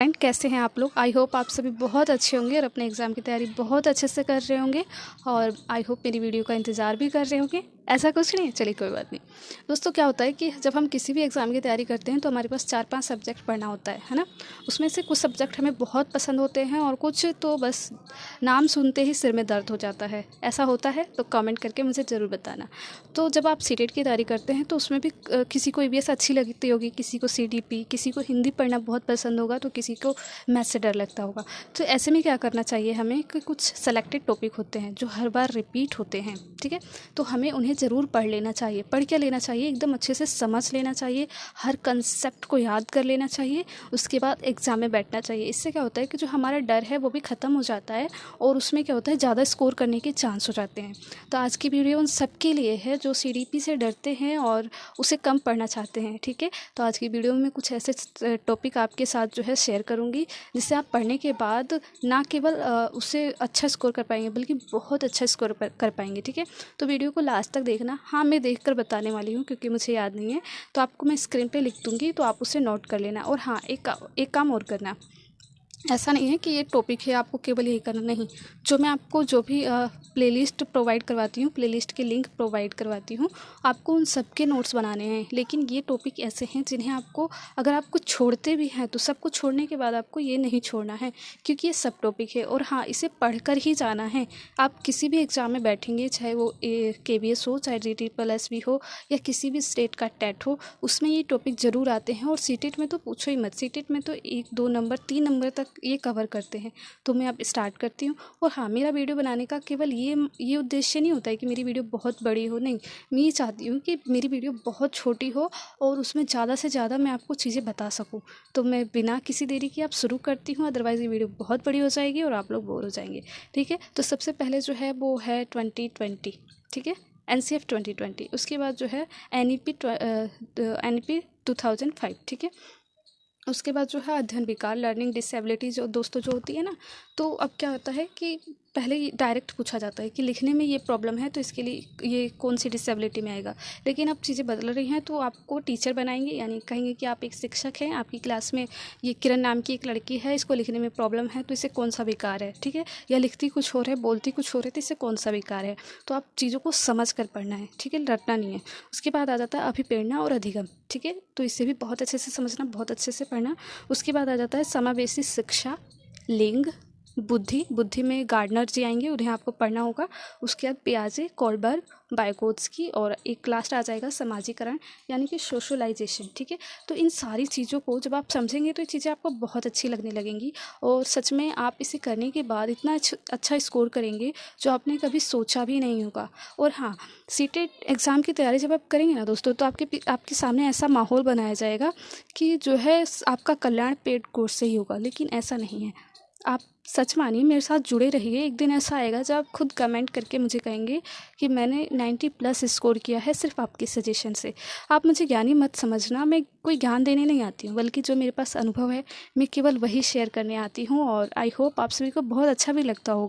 Friend, कैसे हैं आप लोग। आई होप आप सभी बहुत अच्छे होंगे और अपने एग्ज़ाम की तैयारी बहुत अच्छे से कर रहे होंगे और आई होप मेरी वीडियो का इंतज़ार भी कर रहे होंगे। ऐसा कुछ नहीं है, चलिए कोई बात नहीं। दोस्तों, क्या होता है कि जब हम किसी भी एग्ज़ाम की तैयारी करते हैं तो हमारे पास 4-5 सब्जेक्ट पढ़ना होता है ना। उसमें से कुछ सब्जेक्ट हमें बहुत पसंद होते हैं और कुछ तो बस नाम सुनते ही सिर में दर्द हो जाता है। ऐसा होता है तो कमेंट करके मुझे ज़रूर बताना। तो जब आप सीटेट की तैयारी करते हैं तो उसमें भी किसी को ईवीएस अच्छी लगती होगी, किसी को सीडीपी, किसी को हिंदी पढ़ना बहुत पसंद होगा, तो किसी को मैथ से डर लगता होगा। तो ऐसे में क्या करना चाहिए हमें कि कुछ सेलेक्टेड टॉपिक होते हैं जो हर बार रिपीट होते हैं, ठीक है। तो हमें उन्हें ज़रूर पढ़ लेना चाहिए। पढ़ क्या लेना चाहिए, एकदम अच्छे से समझ लेना चाहिए, हर कंसेप्ट को याद कर लेना चाहिए। उसके बाद एग्ज़ाम में बैठना चाहिए। इससे क्या होता है कि जो हमारा डर है वो भी ख़त्म हो जाता है और उसमें क्या होता है, ज़्यादा स्कोर करने के चांस हो जाते हैं। तो आज की वीडियो उन सबके लिए है जो सीडीपी से डरते हैं और उसे कम पढ़ना चाहते हैं, ठीक है। तो आज की वीडियो में कुछ ऐसे टॉपिक आपके साथ जो है शेयर करूँगी जिससे आप पढ़ने के बाद ना केवल उससे अच्छा स्कोर कर पाएंगे बल्कि बहुत अच्छा स्कोर कर पाएंगे, ठीक है। तो वीडियो को लास्ट तक देखना। हाँ, मैं देखकर बताने वाली हूँ क्योंकि मुझे याद नहीं है, तो आपको मैं स्क्रीन पे लिख दूँगी तो आप उसे नोट कर लेना। और हाँ, एक काम और करना। ऐसा नहीं है कि ये टॉपिक है आपको केवल यही करना, नहीं। जो मैं आपको जो भी प्लेलिस्ट प्रोवाइड करवाती हूँ, प्लेलिस्ट के लिंक प्रोवाइड करवाती हूँ, आपको उन सब के नोट्स बनाने हैं। लेकिन ये टॉपिक ऐसे हैं जिन्हें आपको, अगर आपको छोड़ते भी हैं तो सब कुछ छोड़ने के बाद आपको ये नहीं छोड़ना है क्योंकि ये सब टॉपिक है। और हाँ, इसे पढ़कर ही जाना है। आप किसी भी एग्ज़ाम में बैठेंगे, चाहे वो KVS हो, चाहे DSSB हो या किसी भी स्टेट का टेट हो, उसमें ये टॉपिक ज़रूर आते हैं। और सीटेट में तो पूछो ही मत। सीटेट में तो 1-2 नंबर 3 नंबर तक ये कवर करते हैं। तो मैं अब स्टार्ट करती हूँ। और हाँ, मेरा वीडियो बनाने का केवल ये उद्देश्य नहीं होता है कि मेरी वीडियो बहुत बड़ी हो, नहीं। मैं ये चाहती हूँ कि मेरी वीडियो बहुत छोटी हो और उसमें ज़्यादा से ज़्यादा मैं आपको चीज़ें बता सकूँ। तो मैं बिना किसी देरी के आप शुरू करती हूँ, अदरवाइज़ ये वीडियो बहुत बड़ी हो जाएगी और आप लोग बोर हो जाएंगे, ठीक है। तो सबसे पहले जो है वो है 2020, ठीक है, NCF 2020। उसके बाद जो है NEP 2005, ठीक है। उसके बाद जो है अध्ययन विकार, लर्निंग डिसेबिलिटी जो दोस्तों जो होती है ना, तो अब क्या होता है कि पहले डायरेक्ट पूछा जाता है कि लिखने में ये प्रॉब्लम है तो इसके लिए ये कौन सी डिसेबिलिटी में आएगा। लेकिन अब चीज़ें बदल रही हैं, तो आपको टीचर बनाएंगे, यानी कहेंगे कि आप एक शिक्षक हैं, आपकी क्लास में ये किरण नाम की एक लड़की है, इसको लिखने में प्रॉब्लम है तो इसे कौन सा विकार है, ठीक है। या लिखती कुछ और है, बोलती कुछ और है, तो इसे कौन सा विकार है। तो आप चीज़ों को समझ कर पढ़ना है, ठीक है, रटना नहीं है। उसके बाद आ जाता है अभिप्रेरणा और अधिगम, ठीक है। तो इसे भी बहुत अच्छे से समझना, बहुत अच्छे से पढ़ना। उसके बाद आ जाता है समावेशी शिक्षा, लिंग, बुद्धि में गार्डनर जी आएंगे, उन्हें आपको पढ़ना होगा। उसके बाद पियाजे, कोलबर्ग, बायकोत्स्की और एक लास्ट आ जाएगा समाजीकरण, यानी कि सोशलाइजेशन, ठीक है। तो इन सारी चीज़ों को जब आप समझेंगे तो ये चीज़ें आपको बहुत अच्छी लगने लगेंगी और सच में आप इसे करने के बाद इतना अच्छा स्कोर करेंगे जो आपने कभी सोचा भी नहीं होगा। और हाँ, सीटेट एग्ज़ाम की तैयारी जब आप करेंगे ना दोस्तों, तो आपके सामने ऐसा माहौल बनाया जाएगा कि जो है आपका कल्याण पेड कोर्स से ही होगा। लेकिन ऐसा नहीं है। आप सच मानिए, मेरे साथ जुड़े रहिए। एक दिन ऐसा आएगा जब आप खुद कमेंट करके मुझे कहेंगे कि मैंने 90+ स्कोर किया है सिर्फ आपके सजेशन से। आप मुझे ज्ञानी मत समझना, मैं कोई ज्ञान देने नहीं आती हूँ, बल्कि जो मेरे पास अनुभव है मैं केवल वही शेयर करने आती हूँ। और आई होप आप सभी को बहुत अच्छा भी लगता होगा।